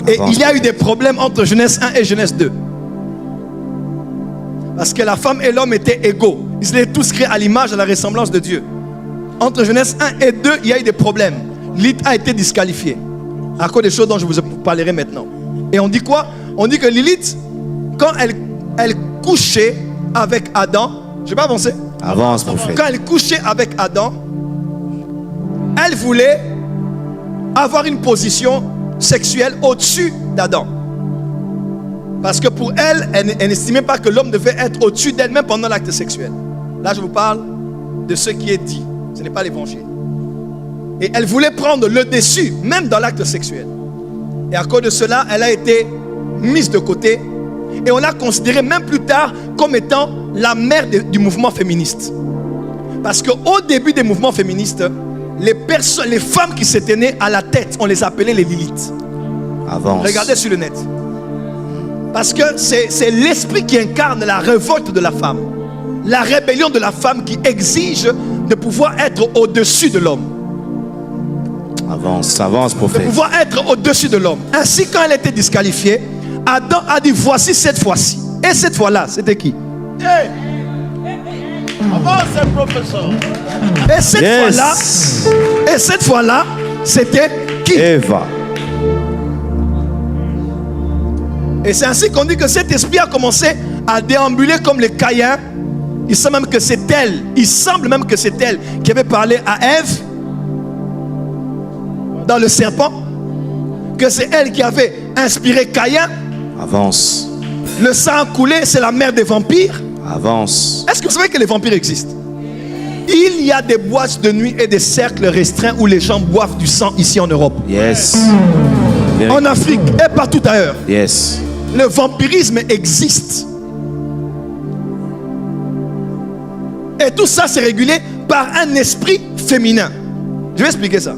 Et il y a eu des problèmes entre Genèse 1 et Genèse 2. Parce que la femme et l'homme étaient égaux. Ils étaient tous créés à l'image et à la ressemblance de Dieu. Entre Genèse 1 et 2, il y a eu des problèmes. Lilith a été disqualifiée. À cause des choses dont je vous parlerai maintenant. Et on dit quoi? On dit que Lilith, quand elle couchait avec Adam, je ne vais pas avancer. Avance, prophète. Quand elle couchait avec Adam, elle voulait avoir une position sexuelle au-dessus d'Adam. Parce que pour elle, elle n'estimait pas que l'homme devait être au-dessus d'elle-même pendant l'acte sexuel. Là, je vous parle de ce qui est dit. Ce n'est pas l'évangile. Et elle voulait prendre le dessus, même dans l'acte sexuel. Et à cause de cela, elle a été mise de côté. Et on l'a considérée même plus tard comme étant la mère du mouvement féministe. Parce qu'au début des mouvements féministes, les femmes qui s'étaient nées à la tête, on les appelait les Lilith. Avance. Regardez sur le net. Parce que c'est l'esprit qui incarne la révolte de la femme. La rébellion de la femme qui exige de pouvoir être au-dessus de l'homme. Avance, avance, De prophète. pouvoir être au-dessus de l'homme. Ainsi, quand elle était disqualifiée, Adam a dit voici cette fois-ci. Et cette fois-là, c'était qui? Avance, professeur. Et cette fois-là, c'était qui? Eva. Et c'est ainsi qu'on dit que cet esprit a commencé à déambuler comme les Caïens. Il semble même que c'est elle qui avait parlé à Ève dans le serpent, que c'est elle qui avait inspiré Caïn. Avance. Le sang coulé, c'est la mère des vampires. Avance. Est-ce que vous savez que les vampires existent? Il y a des boîtes de nuit et des cercles restreints où les gens boivent du sang ici en Europe, Yes. en Afrique et partout ailleurs. Yes. Le vampirisme existe. Et tout ça, c'est régulé par un esprit féminin. Je vais expliquer ça.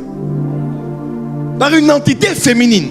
Par une entité féminine.